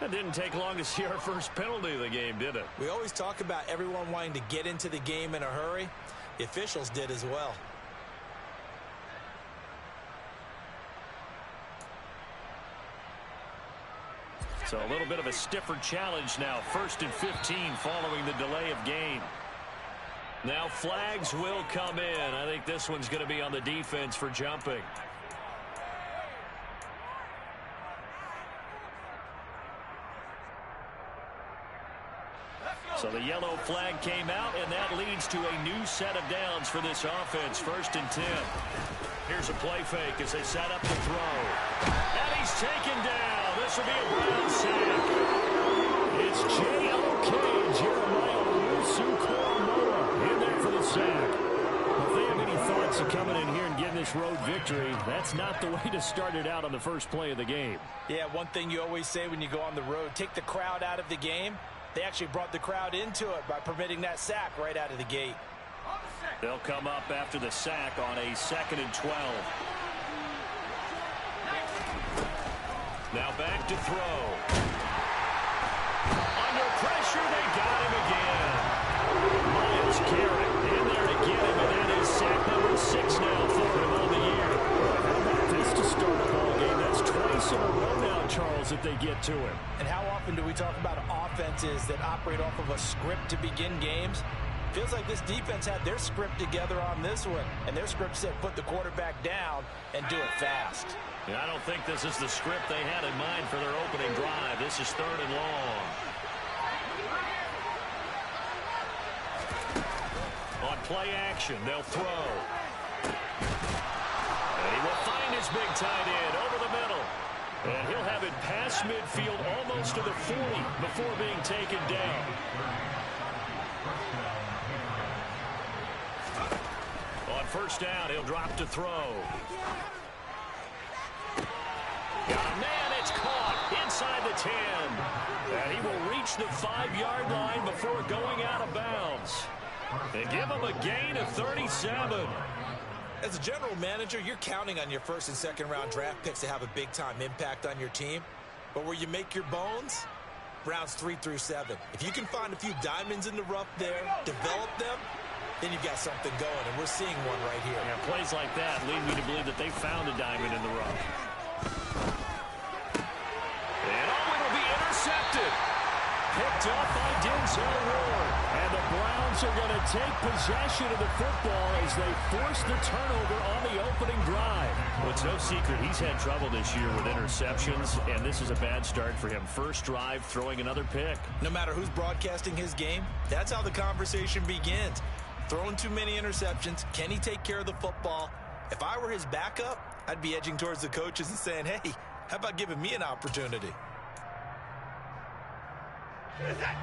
It didn't take long to see our first penalty of the game, did it? We always talk about everyone wanting to get into the game in a hurry. The officials did as well. So a little bit of a stiffer challenge now. 1st and 15 following the delay of game. Now flags will come in. I think this one's going to be on the defense for jumping. So the yellow flag came out, and that leads to a new set of downs for this offense. 1st and 10. Here's a play fake as they set up the throw. And he's taken down. This will be a Brown sack. It's J.O.K. Jeremiah Owusu-Koramoah in there for the sack. Well, if they have any thoughts of coming in here and getting this road victory, that's not the way to start it out on the first play of the game. Yeah, one thing you always say when you go on the road, take the crowd out of the game. They actually brought the crowd into it by permitting that sack right out of the gate. They'll come up after the sack on a 2nd and 12. Now back to throw. Under pressure, they got him again. Myles Garrett in there to get him, and that is sack number 6 now for him on the year. How about this to start a ball game? That's twice in a row now, Charles, that they get to him. And how often do we talk about offenses that operate off of a script to begin games? Feels like this defense had their script together on this one, and their script said put the quarterback down and do it fast. Yeah, I don't think this is the script they had in mind for their opening drive. This is 3rd and long. On play action, they'll throw. And he will find his big tight end over the middle. And he'll have it past midfield almost to the 40 before being taken down. On 1st down, he'll drop to throw. Got a man, it's caught inside the 10. And he will reach the 5-yard line before going out of bounds. They give him a gain of 37. As a general manager, you're counting on your 1st and 2nd round draft picks to have a big-time impact on your team. But where you make your bones, rounds 3 through 7. If you can find a few diamonds in the rough there, develop them, then you've got something going, and we're seeing one right here. Yeah, plays like that lead me to believe that they found a diamond in the rough. And it'll be intercepted. Picked up by Denzel Ward. And the Browns are going to take possession of the football as they force the turnover on the opening drive. Well, it's no secret he's had trouble this year with interceptions, and this is a bad start for him. 1st drive, throwing another pick. No matter who's broadcasting his game, that's how the conversation begins. Throwing too many interceptions. Can he take care of the football? If I were his backup, I'd be edging towards the coaches and saying, hey, how about giving me an opportunity?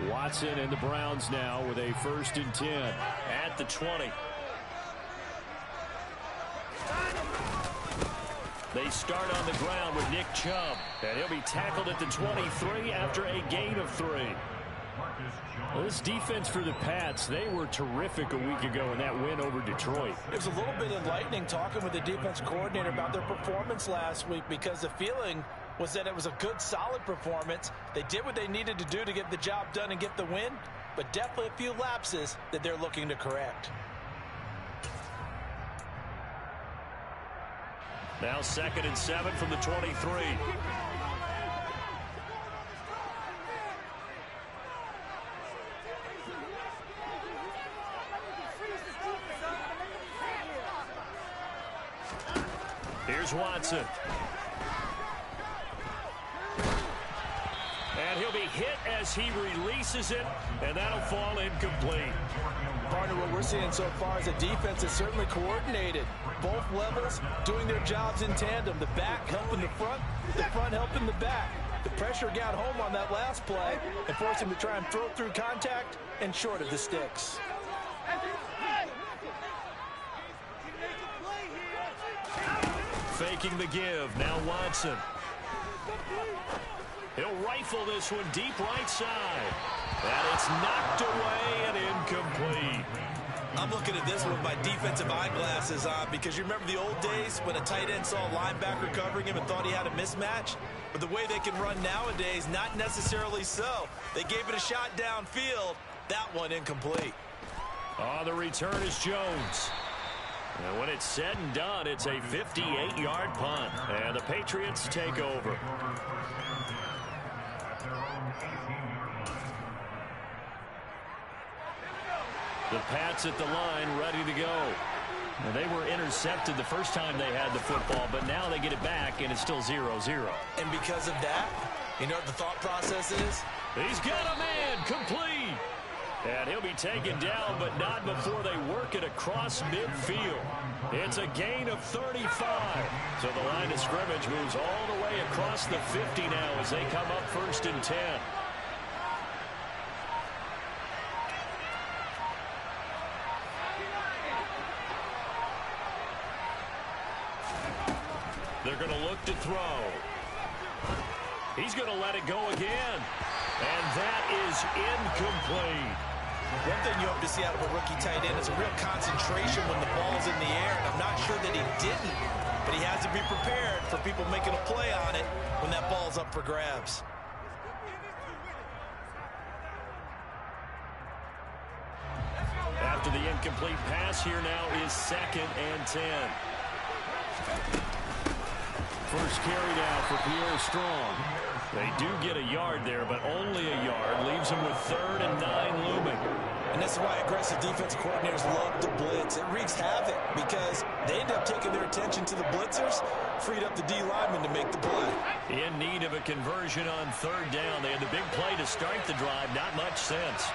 Watson and the Browns now with a 1st and 10 at the 20. They start on the ground with Nick Chubb, and he'll be tackled at the 23 after a gain of 3. Well, this defense for the Pats, they were terrific a week ago in that win over Detroit. It was a little bit enlightening talking with the defense coordinator about their performance last week, because the feeling was that it was a good, solid performance. They did what they needed to do to get the job done and get the win, but definitely a few lapses that they're looking to correct. Now 2nd and 7 from the 23. Here's Watson. And he'll be hit as he releases it, and that'll fall incomplete. Partner, what we're seeing so far is a defense that's certainly coordinated. Both levels doing their jobs in tandem. The back helping the front helping the back. The pressure got home on that last play and forced him to try and throw through contact and short of the sticks. Faking the give. Now Watson. He'll rifle this one deep right side. And it's knocked away and incomplete. I'm looking at this with my defensive eyeglasses on because you remember the old days when a tight end saw a linebacker covering him and thought he had a mismatch? But the way they can run nowadays, not necessarily so. They gave it a shot downfield. That one incomplete. On the return is Jones. And when it's said and done, it's a 58-yard punt. And the Patriots take over. The Pats at the line, ready to go. And they were intercepted the first time they had the football, but now they get it back, and it's still 0-0. And because of that, you know what the thought process is? He's got a man, complete. And he'll be taken down, but not before they work it across midfield. It's a gain of 35. So the line of scrimmage moves all the way across the 50 now as they come up 1st and 10. They're going to look to throw. He's going to let it go again. And that is incomplete. One thing you hope to see out of a rookie tight end is a real concentration when the ball's in the air. And I'm not sure that he didn't, but he has to be prepared for people making a play on it when that ball's up for grabs. After the incomplete pass, here now is 2nd and 10. First carry now for Pierre Strong. They do get a yard there, but only a yard. Leaves them with 3rd and 9 looming. And this is why aggressive defense coordinators love to blitz. It wreaks havoc because they end up taking their attention to the blitzers, freed up the D lineman to make the play. In need of a conversion on 3rd down. They had the big play to start the drive. Not much sense.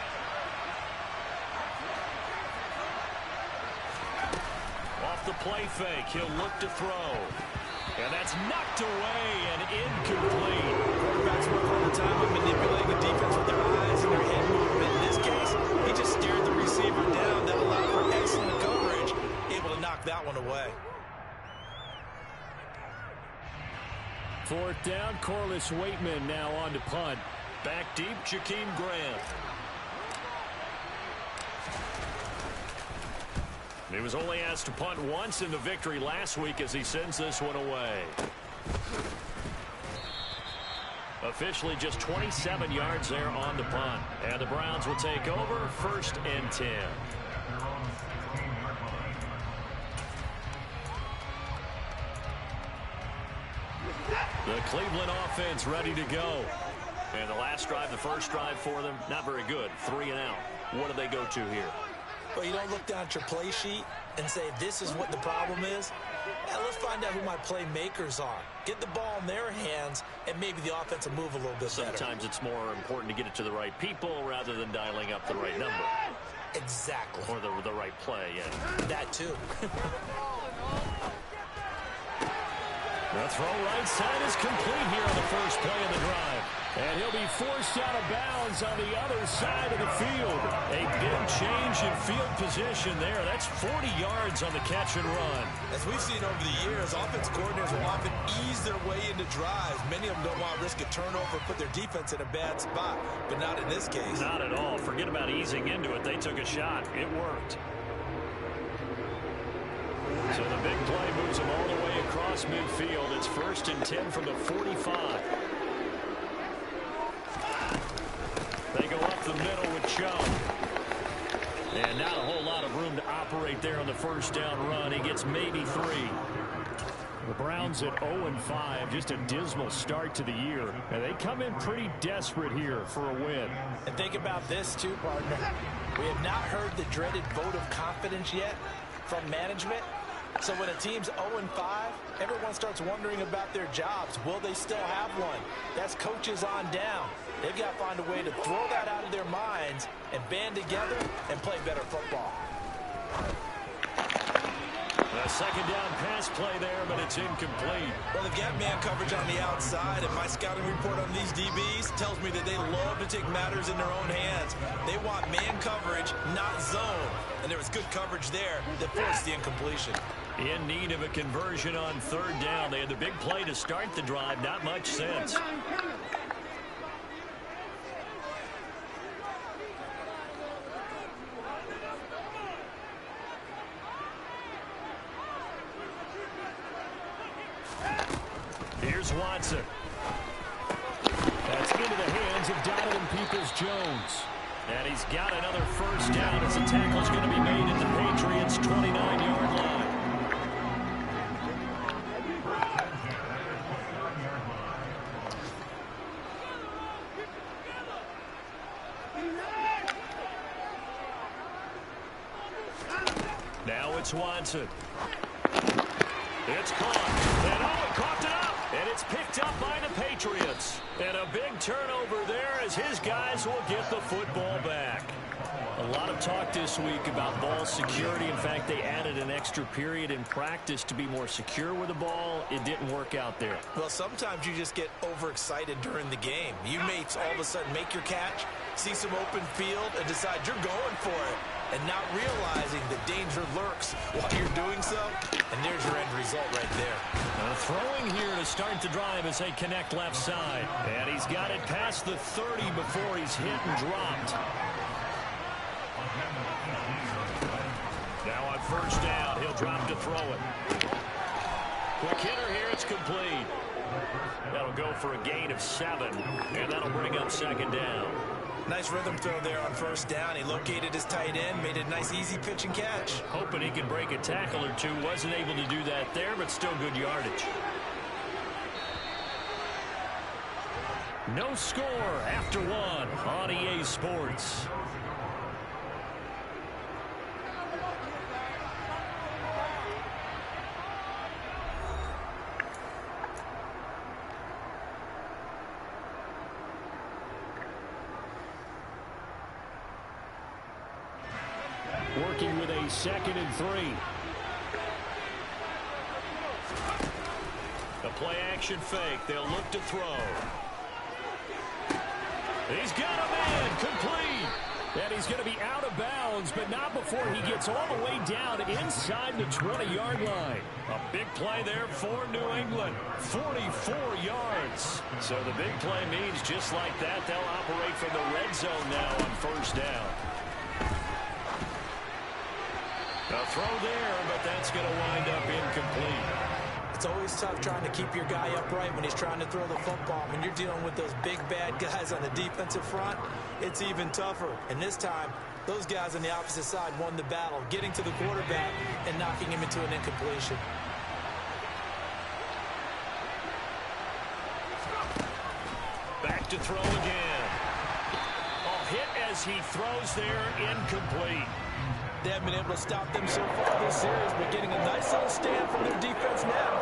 Off the play fake, he'll look to throw. And that's knocked away and incomplete. Quarterbacks work all the time on manipulating the defense with their eyes and their head movement. In this case, he just stared the receiver down. That allowed for excellent coverage. Able to knock that one away. 4th down, Corliss Waitman now on to punt. Back deep, Jakeem Grant. He was only asked to punt once in the victory last week as he sends this one away. Officially just 27 yards there on the punt. And the Browns will take over 1st and 10. The Cleveland offense ready to go. And the last drive, the first drive for them, not very good. 3 and out. What do they go to here? Well, you don't look down at your play sheet and say, this is what the problem is. Yeah, let's find out who my playmakers are. Get the ball in their hands, and maybe the offense will move a little bit better. Sometimes it's more important to get it to the right people rather than dialing up the right number. Exactly. Or the right play, yeah. That, too. The throw right side is complete here on the first play of the drive. And he'll be forced out of bounds on the other side of the field. A big change in field position there. That's 40 yards on the catch and run. As we've seen over the years, offensive coordinators will often ease their way into drives. Many of them don't want to risk a turnover, put their defense in a bad spot, but not in this case. Not at all. Forget about easing into it. They took a shot. It worked. So the big play moves them all the way across midfield. It's 1st and 10 from the 45. They go up the middle with Chung. And not a whole lot of room to operate there on the first down run. He gets maybe 3. The Browns at 0-5, just a dismal start to the year. And they come in pretty desperate here for a win. And think about this too, partner. We have not heard the dreaded vote of confidence yet from management. So when a team's 0-5, everyone starts wondering about their jobs. Will they still have one? That's coaches on down. They've got to find a way to throw that out of their minds and band together and play better football. A second down pass play there, but it's incomplete. Well, they've got man coverage on the outside, and my scouting report on these DBs tells me that they love to take matters in their own hands. They want man coverage, not zone. And there was good coverage there that forced the incompletion. In need of a conversion on 3rd down. They had the big play to start the drive. Not much sense. Here's Watson. That's into the hands of Donovan Peoples-Jones. And he's got another first down as the tackle's going to be made at the Patriots' 29-yard line. Now it's Watson. It's caught. And he coughed it up. And it's picked up by the Patriots. And a big turnover there as his guys will get the football back. A lot of talk this week about ball security. In fact, they added an extra period in practice to be more secure with the ball. It didn't work out there. Well, sometimes you just get overexcited during the game. You may all of a sudden make your catch, see some open field, and decide you're going for it, and not realizing the danger lurks while you're doing so. And there's your end result right there. Throwing here to start the drive as they connect left side. And he's got it past the 30 before he's hit and dropped. Now on first down, he'll drop to throw it. Quick hitter here, it's complete. That'll go for a gain of 7, and that'll bring up second down. Nice rhythm throw there on first down. He located his tight end, made a nice easy pitch and catch. Hoping he could break a tackle or two. Wasn't able to do that there, but still good yardage. No score after 1 on EA Sports. Working with a 2nd and 3. A play-action fake. They'll look to throw. He's got a man. Complete. And he's going to be out of bounds, but not before he gets all the way down inside the 20-yard line. A big play there for New England. 44 yards. So the big play means just like that, they'll operate from the red zone now on first down. A throw there, but that's going to wind up incomplete. It's always tough trying to keep your guy upright when he's trying to throw the football. When you're dealing with those big, bad guys on the defensive front, it's even tougher. And this time, those guys on the opposite side won the battle, getting to the quarterback and knocking him into an incompletion. Back to throw again. A hit as he throws there, incomplete. They haven't been able to stop them so far this series, but getting a nice little stand from their defense now.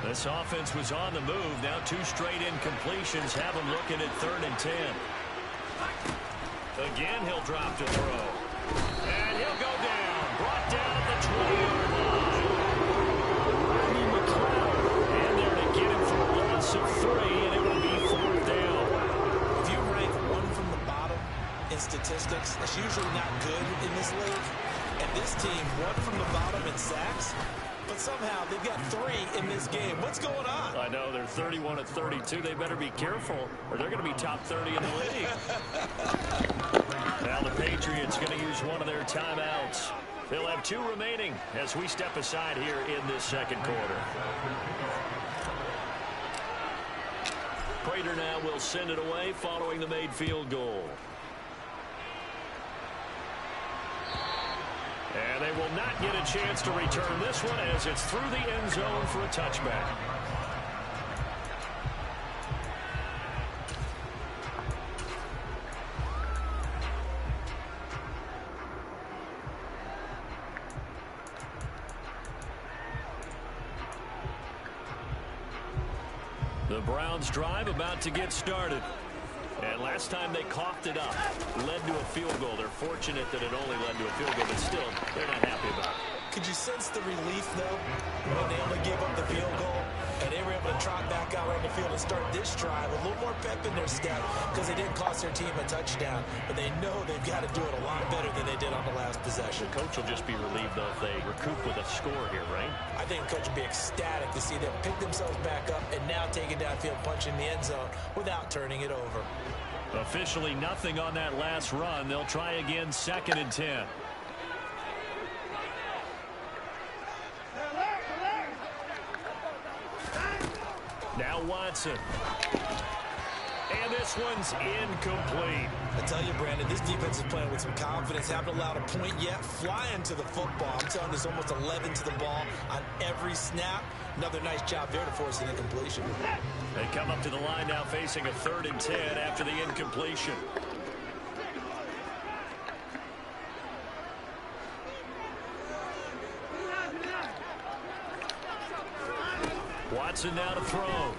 This offense was on the move. Now 2 straight incompletions have him looking at 3rd and 10. Again, he'll drop to throw. And he'll go down. Brought down at the 20-yard line. Of 3, and it will be 4th down. If you rank 1 from the bottom in statistics, that's usually not good in this league. And this team, 1 from the bottom in sacks, but somehow they've got 3 in this game. What's going on? I know, they're 31 of 32. They better be careful, or they're going to be top 30 in the league. Now the Patriots going to use one of their timeouts. They'll have 2 remaining as we step aside here in this second quarter. Prater now will send it away following the made field goal. And they will not get a chance to return this one as it's through the end zone for a touchback. The Browns drive about to get started. And last time they coughed it up, led to a field goal. They're fortunate that it only led to a field goal, but still, they're not happy about it. Could you sense the relief, though, when they only gave up the field goal and they were able to trot back out on the field and start this drive with a little more pep in their step because they didn't cost their team a touchdown, but they know they've got to do it a lot better than they did on the last possession. The coach will just be relieved, though, if they recoup with a score here, right? I think the coach would be ecstatic to see them pick themselves back up and now take it downfield, punch in the end zone without turning it over. Officially nothing on that last run. They'll try again, 2nd and 10. Now Watson. And this one's incomplete. I tell you, Brandon, this defense is playing with some confidence. Haven't allowed a point yet. Flying to the football. I'm telling you, there's almost 11 to the ball on every snap. Another nice job there to force an incompletion. They come up to the line now facing a 3rd and 10 after the incompletion. Watson now to throw.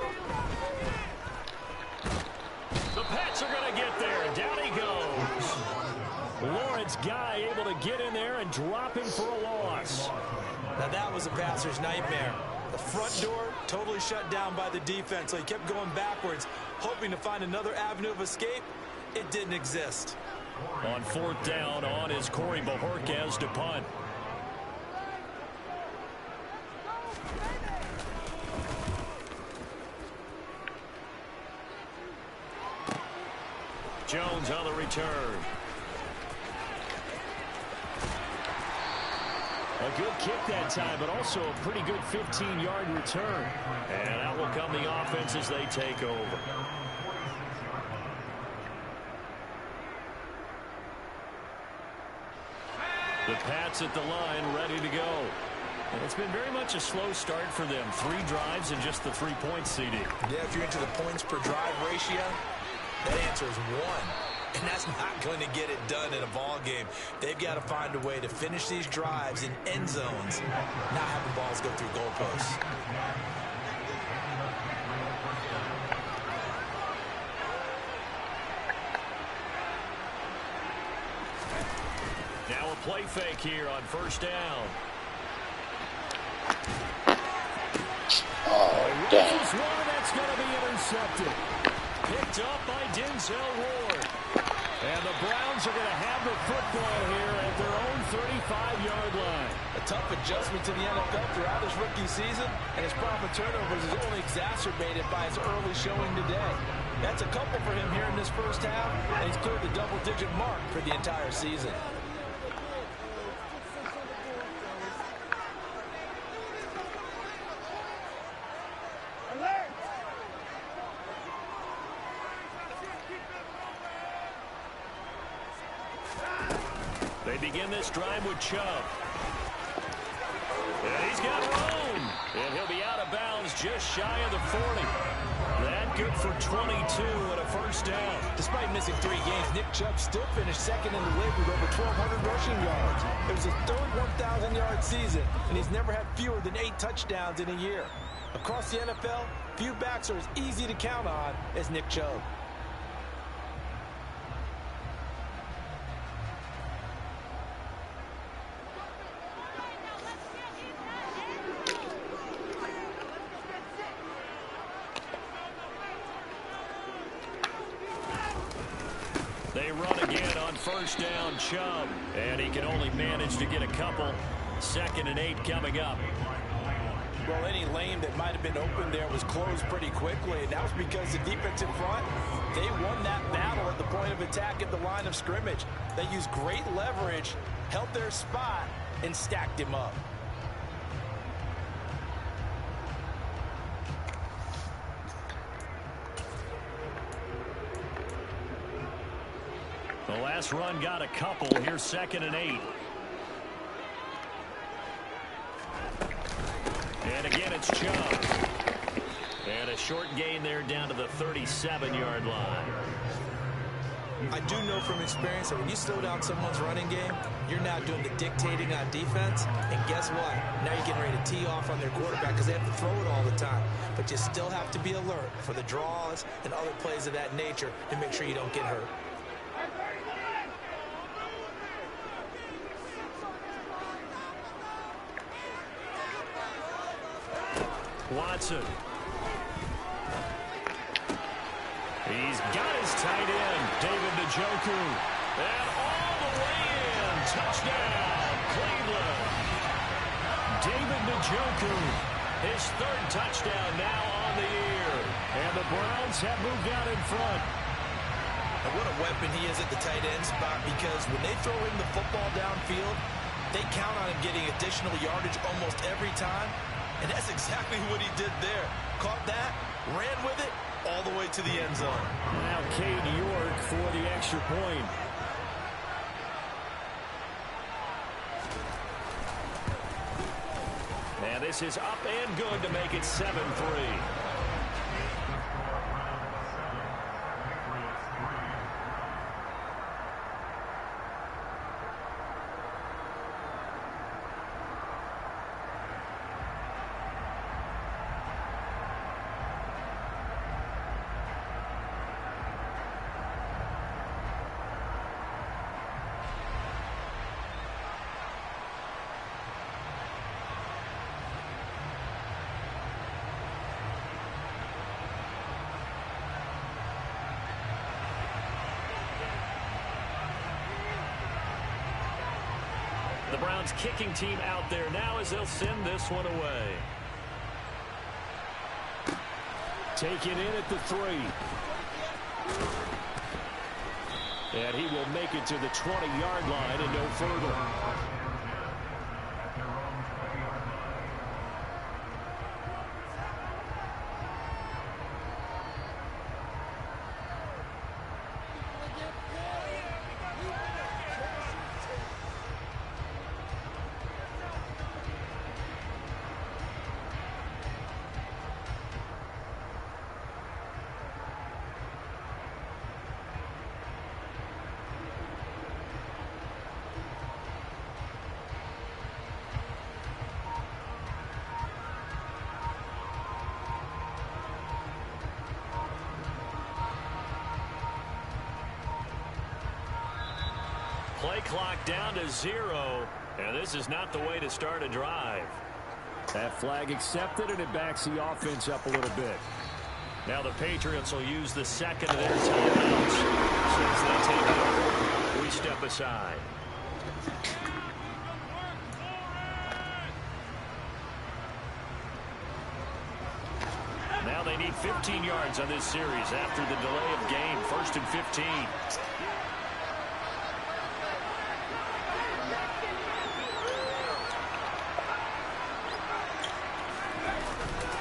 The Pats are going to get there, and down he goes. Lawrence Guy able to get in there and drop him for a loss. Now that was a passer's nightmare. The front door totally shut down by the defense, so he kept going backwards, hoping to find another avenue of escape. It didn't exist. On 4th down, on is Corey Bojorquez to punt. Jones on the return. A good kick that time, but also a pretty good 15-yard return. And out will come the offense as they take over. The Pats at the line, ready to go. And it's been very much a slow start for them. 3 drives and just the 3 points, CD. Yeah, if you're into the points per drive ratio, that answer is 1. And that's not going to get it done in a ball game. They've got to find a way to finish these drives in end zones, not have the balls go through goalposts. Now a play fake here on 1st down. Oh, dang. This one that's going to be intercepted. Picked up by Denzel Ward. And the Browns are going to have the football here at their own 35-yard line. A tough adjustment to the NFL throughout his rookie season, and his problem with turnovers is only exacerbated by his early showing today. That's a couple for him here in this first half, and he's cleared the double-digit mark for the entire season. They begin this drive with Chubb. And he's got room. And he'll be out of bounds just shy of the 40. That good for 22 and a 1st down. Despite missing 3 games, Nick Chubb still finished 2nd in the league with over 1,200 rushing yards. It was his 3rd 1,000-yard season, and he's never had fewer than 8 touchdowns in a year. Across the NFL, few backs are as easy to count on as Nick Chubb. They run again on 1st down, Chubb. And he can only manage to get a couple. 2nd and 8 coming up. Well, any lane that might have been open there was closed pretty quickly, and that was because the defense in front, they won that battle at the point of attack at the line of scrimmage. They used great leverage, held their spot, and stacked him up. The last run got a couple. Here's 2nd and 8. And again, it's Chubb. And a short gain there down to the 37-yard line. I do know from experience that when you slow down someone's running game, you're now doing the dictating on defense. And guess what? Now you're getting ready to tee off on their quarterback because they have to throw it all the time. But you still have to be alert for the draws and other plays of that nature to make sure you don't get hurt. Watson. He's got his tight end, David Njoku. And all the way in. Touchdown, Cleveland. Njoku. His third touchdown now on the year. And the Browns have moved out in front. And what a weapon he is at the tight end spot, because when they throw him the football downfield, they count on him getting additional yardage almost every time. And that's exactly what he did there. Caught that, ran with it, all the way to the end zone. Now Cade York for the extra point. And this is up and good to make it 7-3. The Browns kicking team out there now as they'll send this one away. Taken in at the 3. And he will make it to the 20-yard line and no further. Play clock down to 0, and this is not the way to start a drive. That flag accepted, and it backs the offense up a little bit. Now the Patriots will use the second of their timeouts since they take over. We step aside. Now they need 15 yards on this series after the delay of game. 1st and 15.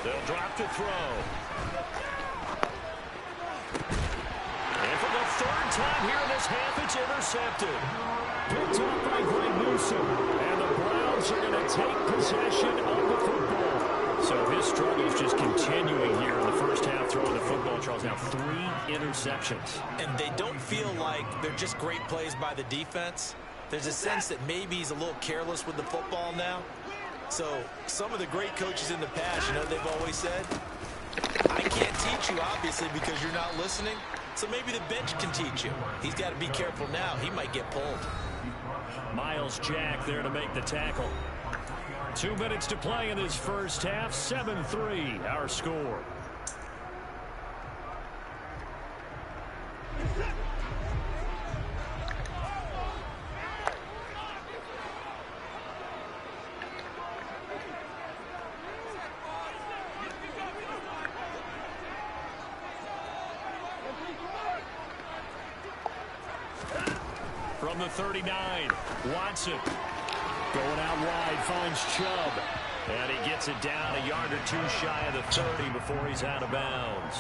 They'll drop to throw. And for the 3rd time here in this half, it's intercepted. Picked up by Greg Newsome. And the Browns are going to take possession of the football. So his struggles just continuing here in the first half, throwing the football. Charles, now 3 interceptions. And they don't feel like they're just great plays by the defense. There's a sense that maybe he's a little careless with the football now. So some of the great coaches in the past, you know, they've always said, I can't teach you, obviously, because you're not listening. So maybe the bench can teach you. He's got to be careful now. He might get pulled. Miles Jack there to make the tackle. 2 minutes to play in this first half. 7-3, our score. From the 39, Watson going out wide, finds Chubb. And he gets it down a yard or 2 shy of the 30 before he's out of bounds.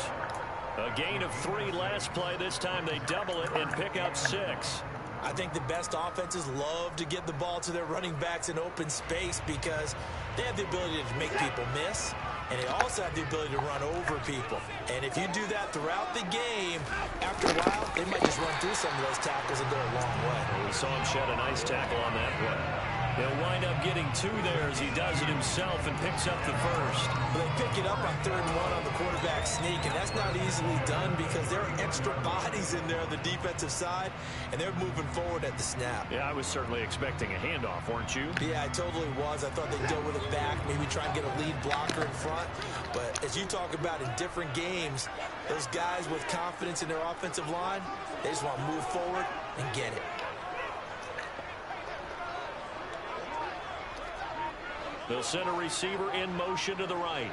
A gain of 3 last play. This time they double it and pick up 6. I think the best offenses love to get the ball to their running backs in open space because they have the ability to make people miss. And they also have the ability to run over people. And if you do that throughout the game, after a while, they might just run through some of those tackles and go a long way. We saw him shed a nice tackle on that play. He'll wind up getting 2 there as he does it himself and picks up the first. But they pick it up on 3rd and 1 on the quarterback sneak, and that's not easily done because there are extra bodies in there on the defensive side, and they're moving forward at the snap. Yeah, I was certainly expecting a handoff, weren't you? Yeah, I totally was. I thought they'd go with it back, maybe try and get a lead blocker in front. But as you talk about in different games, those guys with confidence in their offensive line, they just want to move forward and get it. They'll send a receiver in motion to the right.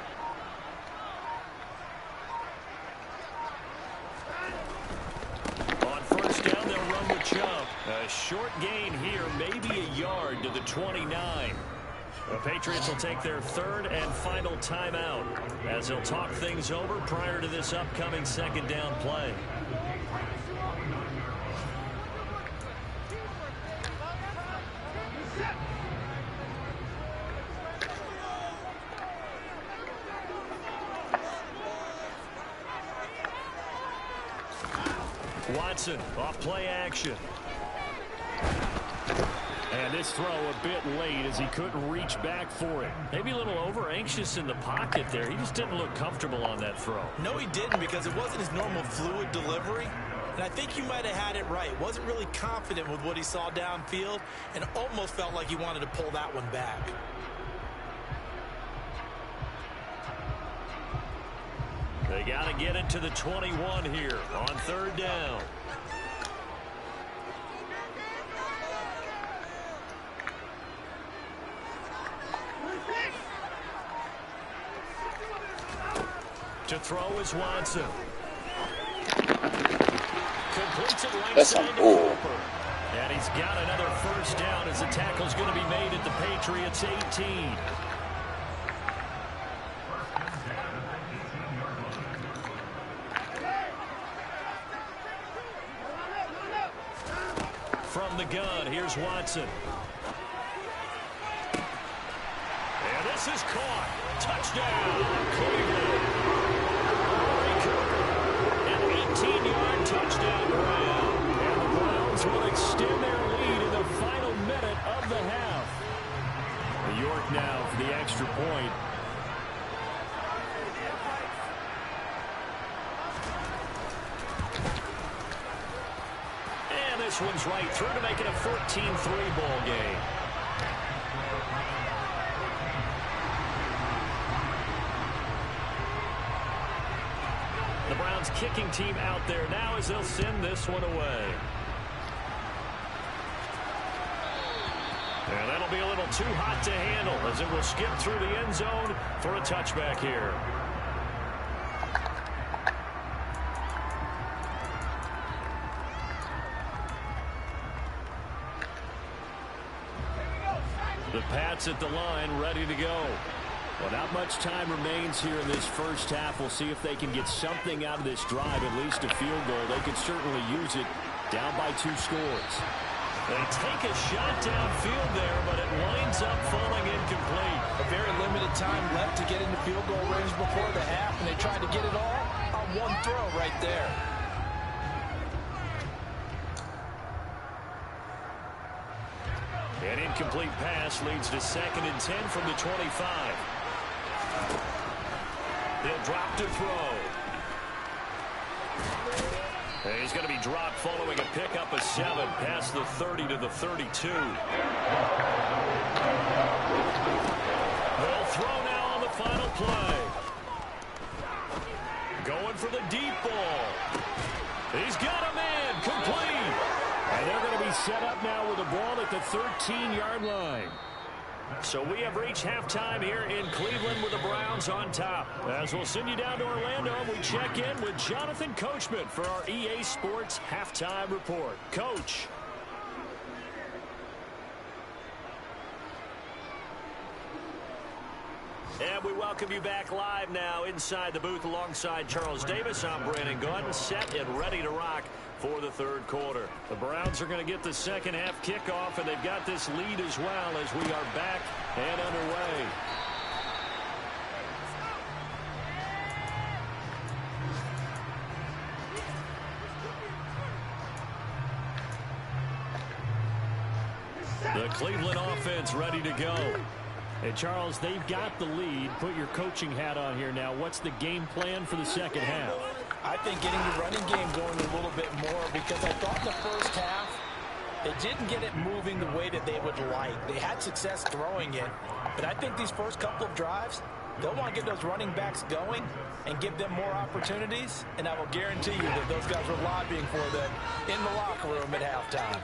On first down, they'll run with Chubb. A short gain here, maybe a yard to the 29. The Patriots will take their third and final timeout as they'll talk things over prior to this upcoming second down play. Watson off play action. And this throw a bit late as he couldn't reach back for it. Maybe a little over anxious in the pocket there. He just didn't look comfortable on that throw. No, he didn't, because it wasn't his normal fluid delivery. And I think you might have had it right. Wasn't really confident with what he saw downfield and almost felt like he wanted to pull that one back. They got to get it to the 21 here on third down. To throw is Watson. Completes it right side to Cooper. And he's got another first down as the tackle's going to be made at the Patriots 18. From the gun, here's Watson. And this is caught. Touchdown, Cleveland. An 18-yard touchdown grab. And the Browns will extend their lead in the final minute of the half. New York now for the extra point. And this one's right through to make it a 14-3 ball game. The Browns kicking team out there now as they'll send this one away. And that'll be a little too hot to handle as it will skip through the end zone for a touchback here. The Pats at the line ready to go. Well, not much time remains here in this first half. We'll see if they can get something out of this drive, at least a field goal. They could certainly use it down by 2 scores. They take a shot downfield there, but it winds up falling incomplete. A very limited time left to get into field goal range before the half, and they tried to get it all on one throw right there. An incomplete pass leads to 2nd and 10 from the 25. They'll drop to throw. And he's going to be dropped following a pickup of 7 past the 30 to the 32. They'll throw now on the final play. Going for the deep ball. He's got a man complete. And they're going to be set up now with a ball at the 13-yard line. So we have reached halftime here in Cleveland with the Browns on top. As we'll send you down to Orlando, we check in with Jonathan Coachman for our EA Sports Halftime Report. Coach. And we welcome you back live now inside the booth alongside Charles Davis. I'm Brandon Gunn, set and ready to rock for the third quarter. The Browns are going to get the second half kickoff, and they've got this lead as well as we are back and underway. The Cleveland offense ready to go. Hey, Charles, they've got the lead. Put your coaching hat on here now. What's the game plan for the second half? I think getting the running game going a little bit more, because I thought in the first half they didn't get it moving the way that they would like. They had success throwing it, but I think these first couple of drives, they'll want to get those running backs going and give them more opportunities, and I will guarantee you that those guys were lobbying for them in the locker room at halftime.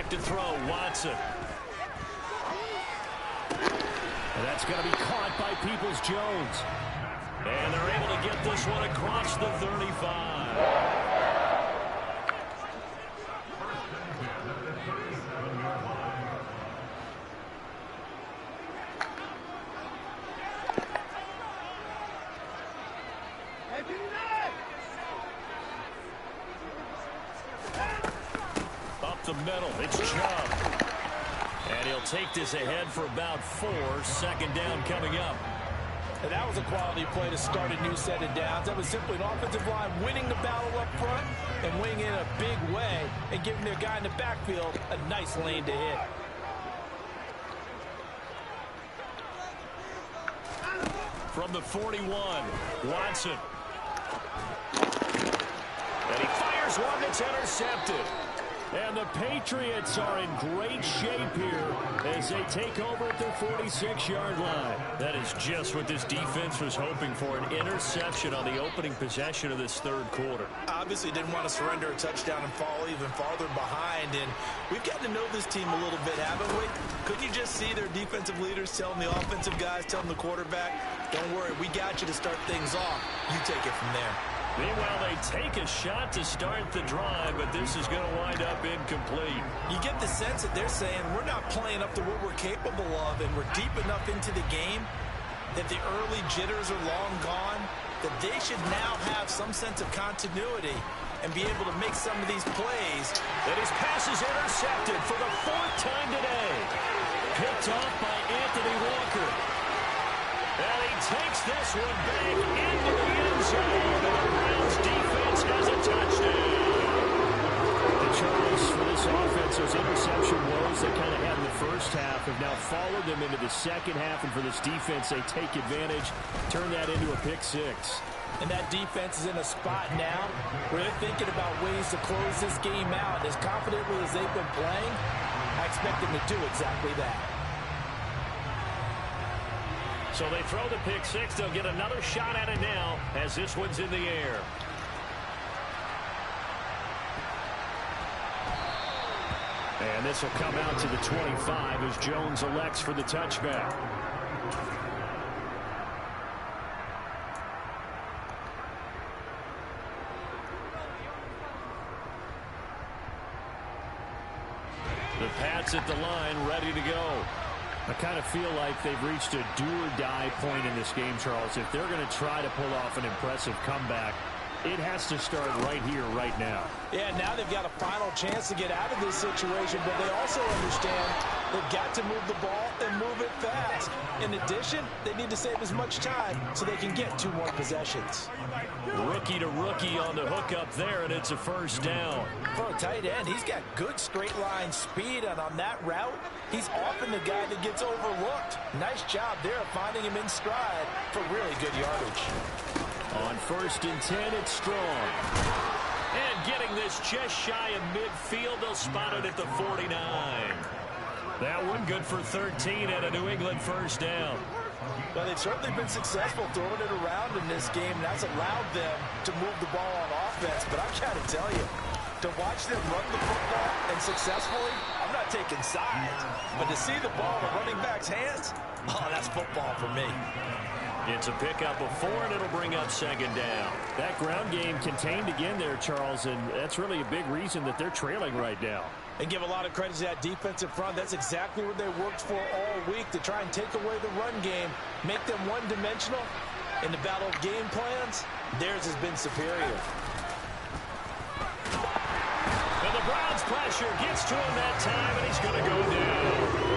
back to throw, Watson. And that's going to be caught by Peoples-Jones. And they're able to get this one across the 35. Up the middle, it's Chubb. And he'll take this ahead for about 4. Second down coming up. And that was a quality play to start a new set of downs. That was simply an offensive line winning the battle up front and winning in a big way and giving their guy in the backfield a nice lane to hit. From the 41, Watson. And he fires one that's intercepted. And the Patriots are in great shape here as they take over at their 46-yard line. That is just what this defense was hoping for, an interception on the opening possession of this third quarter. Obviously didn't want to surrender a touchdown and fall even farther behind. And we've got to know this team a little bit, haven't we? Couldn't you just see their defensive leaders telling the offensive guys, telling the quarterback, don't worry, we got you to start things off. You take it from there. Meanwhile, they take a shot to start the drive, but this is going to wind up incomplete. You get the sense that they're saying we're not playing up to what we're capable of, and we're deep enough into the game that the early jitters are long gone, that they should now have some sense of continuity and be able to make some of these plays. And his pass is intercepted for the 4th time today. Picked off by Anthony Walker. And he takes this one back into the end zone. And the Browns defense has a touchdown. The Chargers for this offense, those interception woes they kind of had in the first half have now followed them into the second half. And for this defense, they take advantage, turn that into a pick 6. And that defense is in a spot now where they're thinking about ways to close this game out. As confidently as they've been playing, I expect them to do exactly that. So they throw the pick 6. They'll get another shot at it now as this one's in the air. And this will come out to the 25 as Jones elects for the touchback. The Pats at the line, ready to go. I kind of feel like they've reached a do-or-die point in this game, Charles. If they're going to try to pull off an impressive comeback, it has to start right here, right now. Yeah, now they've got a final chance to get out of this situation, but they also understand they've got to move the ball and move it fast. In addition, they need to save as much time so they can get 2 more possessions. Rookie to rookie on the hook up there, and it's a first down. For a tight end, he's got good straight line speed, and on that route, he's often the guy that gets overlooked. Nice job there of finding him in stride for really good yardage. On 1st and 10, it's Strong. And getting this just shy of midfield, they'll spot it at the 49. That one good for 13 and a New England first down. Well, they've certainly been successful throwing it around in this game, and that's allowed them to move the ball on offense. But I've got to tell you, to watch them run the football and successfully, I'm not taking sides, but to see the ball in the running back's hands, oh, that's football for me. It's a pickup of 4, and it'll bring up 2nd down. That ground game contained again there, Charles, and that's really a big reason that they're trailing right now. And give a lot of credit to that defensive front. That's exactly what they worked for all week, to try and take away the run game, make them one-dimensional. In the battle of game plans, theirs has been superior. And the Browns pressure gets to him that time, and he's going to go down.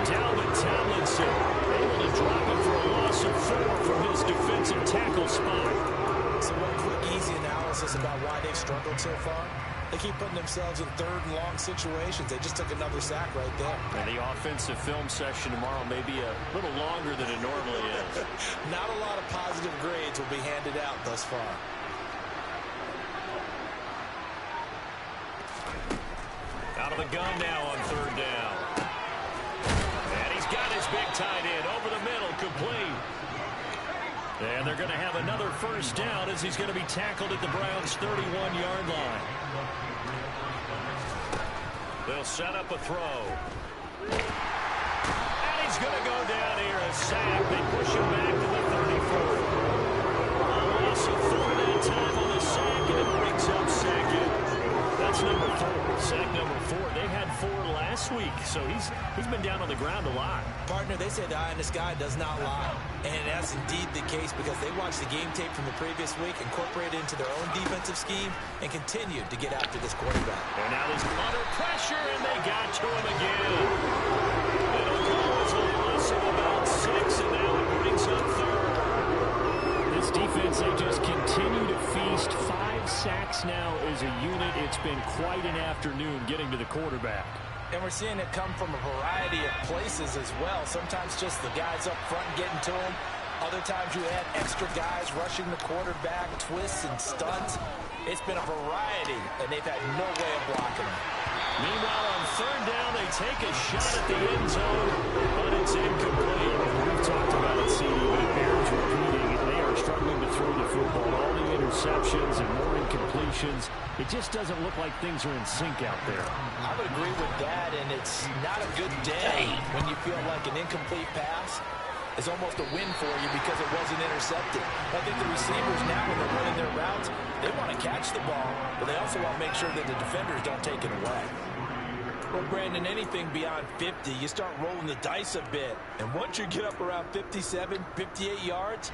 Dalvin Tomlinson able to drop it for a loss of 4 from his defensive tackle spot. So one quick, easy analysis about why they've struggled so far. They keep putting themselves in 3rd and long situations. They just took another sack right there. And the offensive film session tomorrow may be a little longer than it normally is. Not a lot of positive grades will be handed out thus far. Out of the gun now on 3rd down. And he's got his big tight end over the middle, complete. And they're going to have another first down as he's going to be tackled at the Browns' 31-yard line. They'll set up a throw. And he's going to go down here. A sack. They push him back to the 34. Loss of 4 that time on the sack, and it brings up second. That's number 4. Sack number 4. They had 4 last week, so he's been down on the ground a lot. Partner, they say the eye in the sky does not lie. And that's indeed the case because they watched the game tape from the previous week, incorporated it into their own defensive scheme, and continued to get after this quarterback. And now he's under pressure, and they got to him again. It'll go as a loss of about 6, and now it brings up 3rd. This defense, they just continue to feast. 5 sacks now as a unit. It's been quite an afternoon getting to the quarterback. And we're seeing it come from a variety of places as well. Sometimes just the guys up front getting to him. Other times you add extra guys rushing the quarterback, twists and stunts. It's been a variety, and they've had no way of blocking him. Meanwhile, on 3rd down, they take a shot at the end zone, but it's incomplete. We've talked about it, CD, but it bears repeating. They are struggling to throw the football. All the interceptions and more incompletions. It just doesn't look like things are in sync out there. I would agree with that, and it's not a good day when you feel like an incomplete pass is almost a win for you because it wasn't intercepted. I think the receivers now, when they're running their routes, they want to catch the ball, but they also want to make sure that the defenders don't take it away. Well, Brandon, anything beyond 50, you start rolling the dice a bit. And once you get up around 57, 58 yards,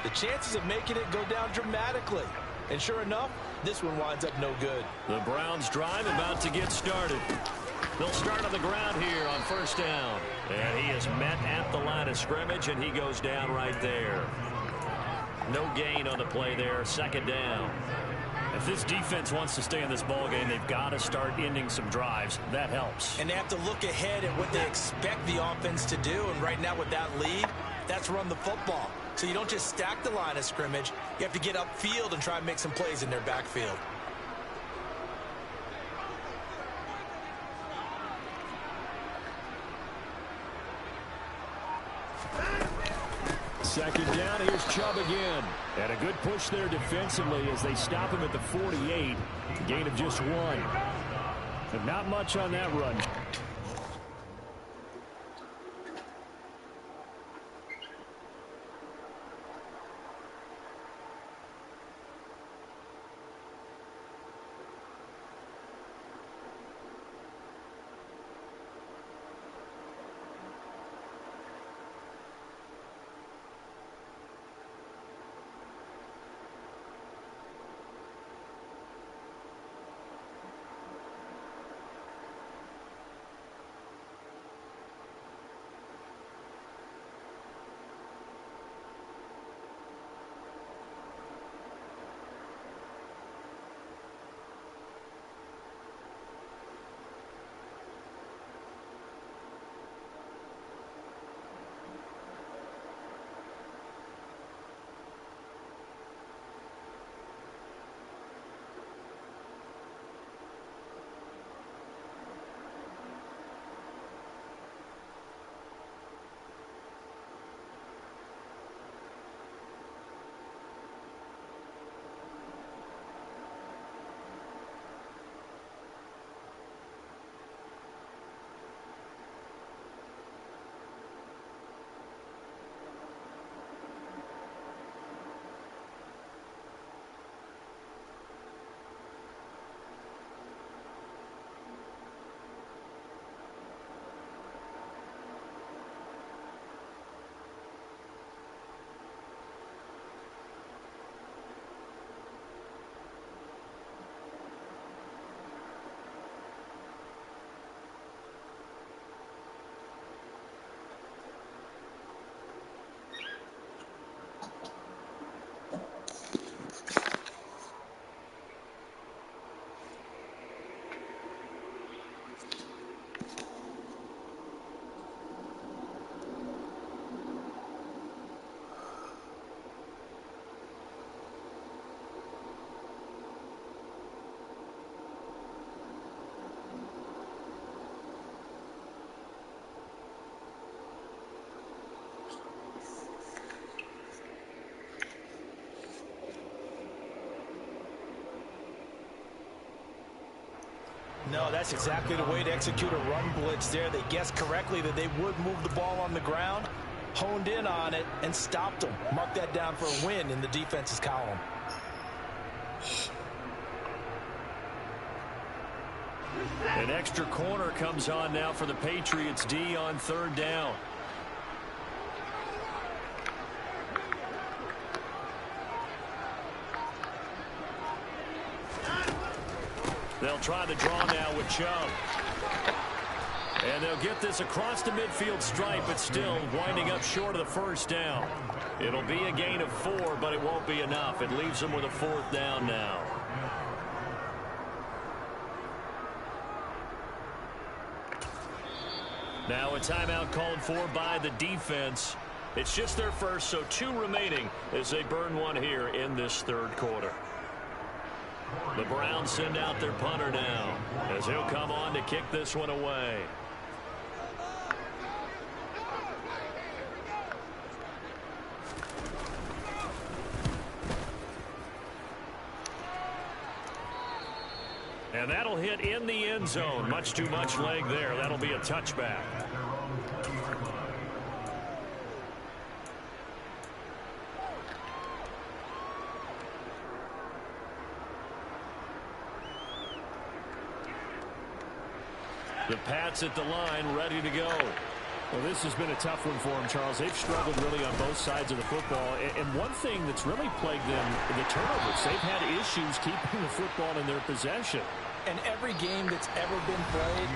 the chances of making it go down dramatically. And sure enough, this one winds up no good. The Browns drive about to get started. They'll start on the ground here on 1st down. And he is met at the line of scrimmage, and he goes down right there. No gain on the play there. 2nd down. If this defense wants to stay in this ballgame, they've got to start ending some drives. That helps. And they have to look ahead at what they expect the offense to do. And right now with that lead, that's run the football. So you don't just stack the line of scrimmage. You have to get upfield and try and make some plays in their backfield. Second down, here's Chubb again. And a good push there defensively as they stop him at the 48. Gain of just 1. And not much on that run. No, that's exactly the way to execute a run blitz there. They guessed correctly that they would move the ball on the ground, honed in on it, and stopped them. Mark that down for a win in the defense's column. An extra corner comes on now for the Patriots D on 3rd down. They'll try to draw now with Chubb. And they'll get this across the midfield stripe, but still winding up short of the 1st down. It'll be a gain of 4, but it won't be enough. It leaves them with a 4th down now. Now a timeout called for by the defense. It's just their first, so 2 remaining as they burn one here in this 3rd quarter. The Browns send out their punter now as he'll come on to kick this one away. And that'll hit in the end zone. Much too much leg there. That'll be a touchback. The Pats at the line, ready to go. Well, this has been a tough one for them, Charles. They've struggled really on both sides of the football. And one thing that's really plagued them, the turnovers. They've had issues keeping the football in their possession. And every game that's ever been played,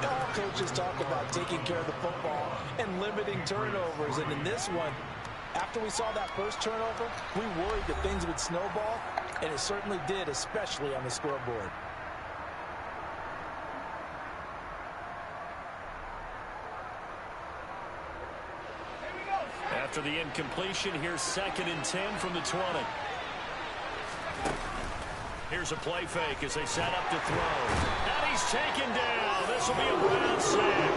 all coaches talk about taking care of the football and limiting turnovers. And in this one, after we saw that first turnover, we worried that things would snowball, and it certainly did, especially on the scoreboard. After the incompletion, here's 2nd and 10 from the 20. Here's a play fake as they set up to throw. And he's taken down. This will be a Brown sack.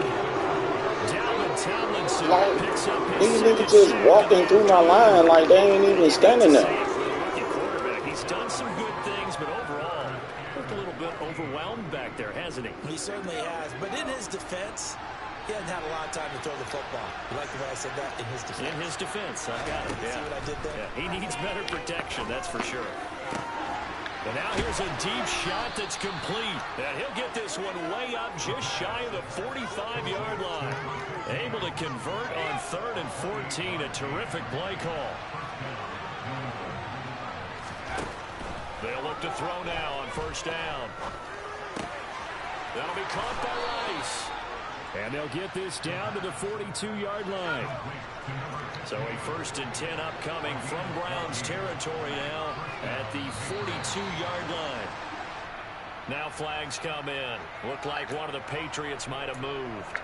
Dalvin Tomlinson picks up his these niggas just walking through my line like they ain't even standing there. Rookie quarterback. He's done some good things, but overall, looked a little bit overwhelmed back there, hasn't he? He certainly has. But in his defense, he hasn't had a lot of time to throw the football. You like the way I said that? In his defense. In his defense. I got it. Yeah. See what I did there? Yeah. He needs better protection, that's for sure. And now here's a deep shot that's complete. And he'll get this one way up just shy of the 45-yard line. Able to convert on 3rd and 14. A terrific play call. They'll look to throw now on 1st down. That'll be caught by Rice. And they'll get this down to the 42-yard line. So a 1st and 10 upcoming from Browns territory now at the 42-yard line. Now flags come in. Looked like one of the Patriots might have moved.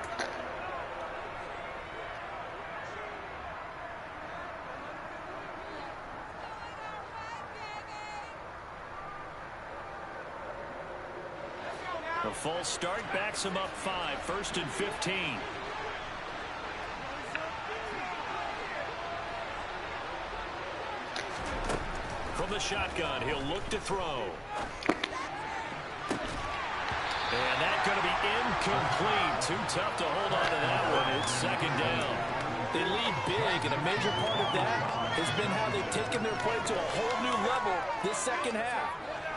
A false start backs him up 5. 1st and 15. From the shotgun, he'll look to throw. And that's going to be incomplete. Too tough to hold on to that one. It's 2nd down. They lead big, and a major part of that has been how they've taken their play to a whole new level this 2nd half.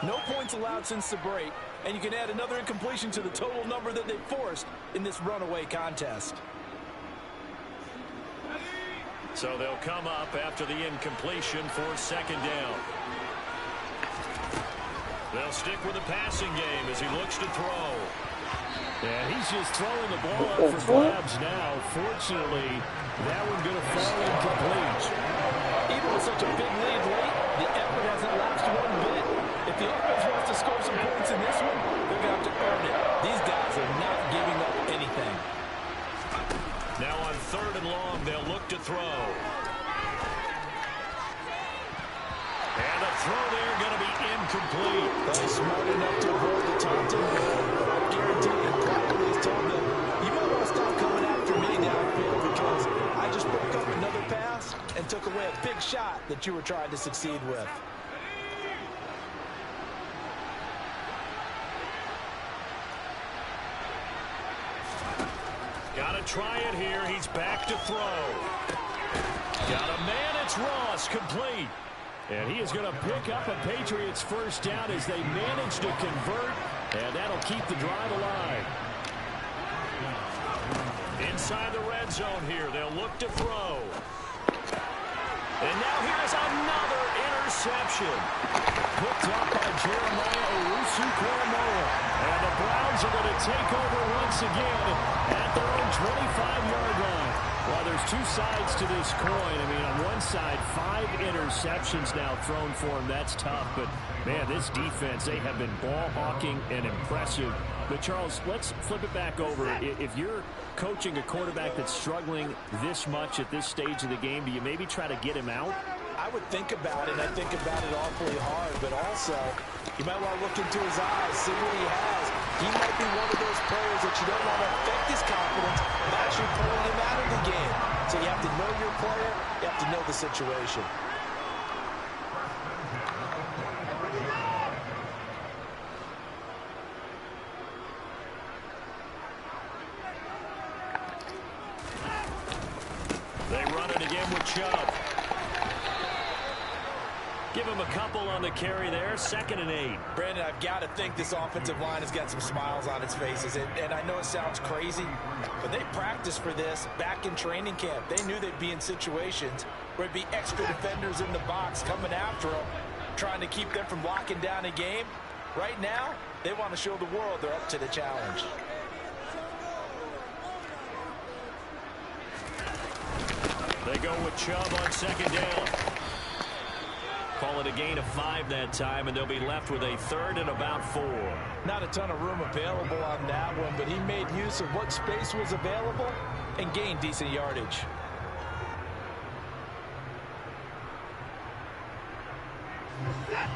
No points allowed since the break, and you can add another incompletion to the total number that they forced in this runaway contest. So they'll come up after the incompletion for 2nd down. They'll stick with the passing game as he looks to throw. And he's just throwing the ball up for grabs now. Fortunately, that one going to fall incomplete. Even with such a big lead late, the effort hasn't lapsed one bit. If the offense wants to score some points in this one, they're going to have to earn it. These guys are not giving up anything. Now on 3rd and long, they'll look to throw. And the throw there going to be incomplete. He's smart enough to avoid the taunting. I guarantee you, probably he's told them, you might want to stop coming after me downfield because I just broke up another pass and took away a big shot that you were trying to succeed with. Got to try it here. He's back to throw. Got a man. It's Ross, complete. And he is going to pick up a Patriots first down as they manage to convert, and that'll keep the drive alive. Inside the red zone here, they'll look to throw. And now here's another interception. Picked up by Jeremiah Owusu-Koramoah. And the Browns are going to take over once again at their own 25-yard line. Well, there's two sides to this coin. I mean, on one side, 5 interceptions now thrown for him. That's tough. But, man, this defense, they have been ball hawking and impressive. But, Charles, let's flip it back over. If you're coaching a quarterback that's struggling this much at this stage of the game, do you maybe try to get him out? I would think about it, and I think about it awfully hard, but also you might want to look into his eyes, see what he has. He might be one of those players that you don't want to affect his confidence by actually pulling him out of the game. So you have to know your player, you have to know the situation. They run it again with Chubb. Give him a couple on the carry there. 2nd and 8. Brandon, I've got to think this offensive line has got some smiles on its faces. And I know it sounds crazy, but they practiced for this back in training camp. They knew they'd be in situations where there'd be extra defenders in the box coming after them, trying to keep them from locking down a game. Right now, they want to show the world they're up to the challenge. They go with Chubb on 2nd down. Call it a gain of 5 that time, and they'll be left with a 3rd and about 4. Not a ton of room available on that one, but he made use of what space was available and gained decent yardage.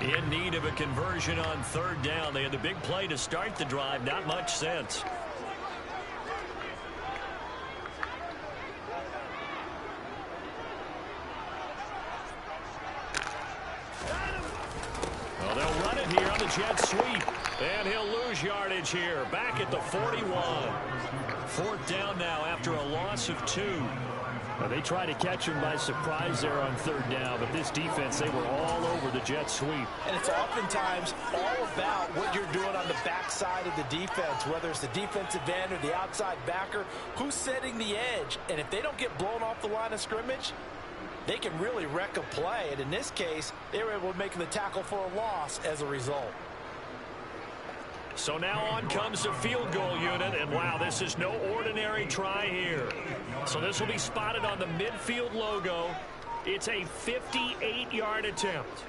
In need of a conversion on 3rd down. They had the big play to start the drive. Not much sense. Well, they'll run it here on the jet sweep. And he'll lose yardage here. Back at the 41. 4th down now after a loss of 2. Well, they try to catch him by surprise there on 3rd down, but this defense, they were all over the jet sweep. And it's oftentimes all about what you're doing on the backside of the defense, whether it's the defensive end or the outside backer, who's setting the edge. And if they don't get blown off the line of scrimmage, they can really wreck a play. And in this case, they were able to make the tackle for a loss as a result. So now on comes the field goal unit, and wow, this is no ordinary try here. So this will be spotted on the midfield logo. It's a 58-yard attempt.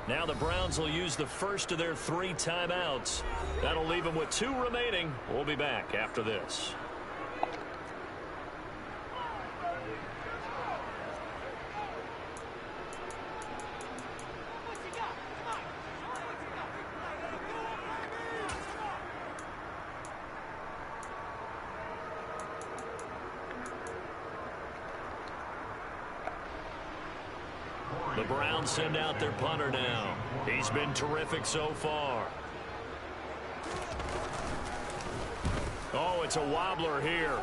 Now the Browns will use the first of their 3 timeouts. That'll leave them with 2 remaining. We'll be back after this. The Browns send out their punter now. He's been terrific so far. Oh, it's a wobbler here.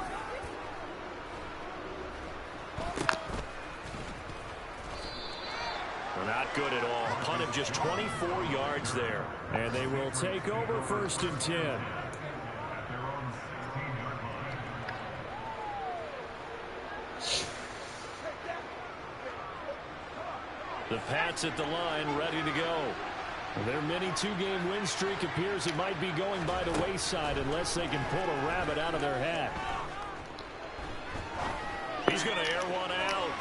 Well, not good at all. Punt of just 24 yards there. And they will take over 1st and 10. The Pats at the line, ready to go. Their mini 2-game win streak appears it might be going by the wayside unless they can pull a rabbit out of their hat. He's going to air one out.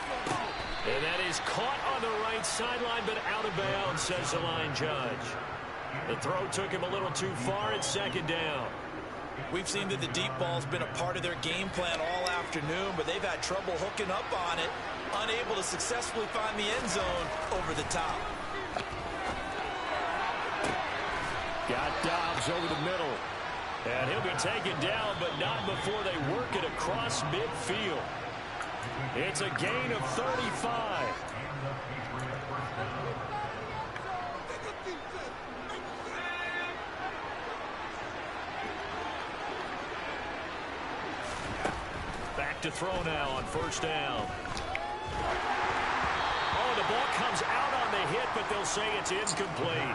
And that is caught on the right sideline, but out of bounds, says the line judge. The throw took him a little too far at 2nd down. We've seen that the deep ball's been a part of their game plan all afternoon, but they've had trouble hooking up on it, unable to successfully find the end zone over the top. Got Dobbs over the middle. And he'll be taken down, but not before they work it across midfield. It's a gain of 35. to throw now on first down. Oh, the ball comes out on the hit, but they'll say it's incomplete.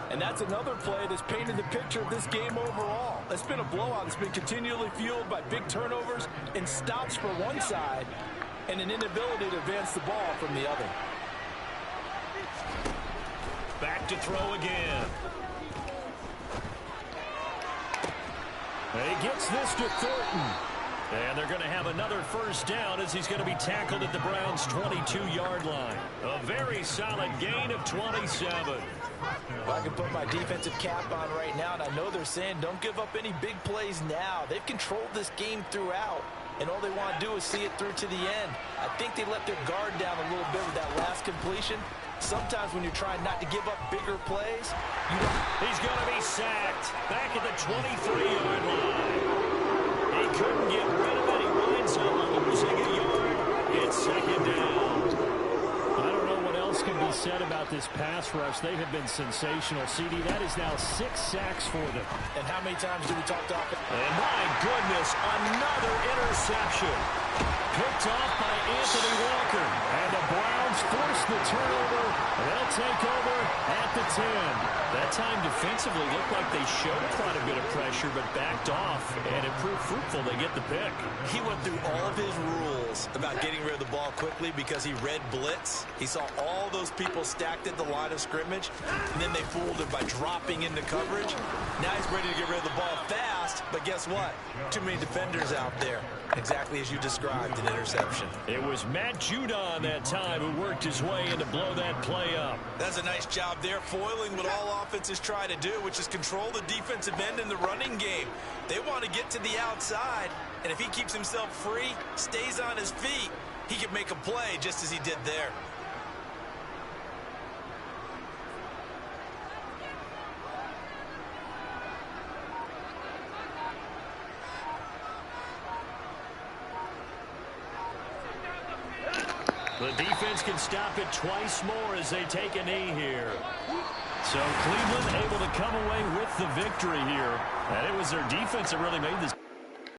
And that's another play that's painted the picture of this game overall. It's been a blowout. It's been continually fueled by big turnovers and stops for one side and an inability to advance the ball from the other. Back to throw again. He gets this to Thornton. And they're going to have another first down as he's going to be tackled at the Browns' 22-yard line. A very solid gain of 27. Well, I can put my defensive cap on right now, and I know they're saying don't give up any big plays now. They've controlled this game throughout, and all they want to do is see it through to the end. I think they let their guard down a little bit with that last completion. Sometimes when you're trying not to give up bigger plays, you don't. He's going to be sacked back at the 23-yard line. He couldn't get rid of it. He winds up losing a yard. It's second down. I don't know what else can be said about this pass rush. They have been sensational. CD, that is now 6 sacks for them. And how many times do we talk to offense? And my goodness, another interception. Picked off by Anthony Walker. And the Browns force the turnover. They'll take over at the 10. That time defensively looked like they showed quite a bit of pressure, but backed off, and it proved fruitful. They get the pick. He went through all of his rules about getting rid of the ball quickly because he read blitz. He saw all those people stacked at the line of scrimmage, and then they fooled him by dropping into coverage. Now he's ready to get rid of the ball fast, but guess what? Too many defenders out there. Exactly as you described, an interception. It was Matt Judon that time who worked his way in to blow that play up. That's a nice job there, foiling what all offenses try to do, which is control the defensive end in the running game. They want to get to the outside, and if he keeps himself free, stays on his feet, he can make a play just as he did there. The defense can stop it twice more as they take a knee here. So Cleveland able to come away with the victory here. And it was their defense that really made this.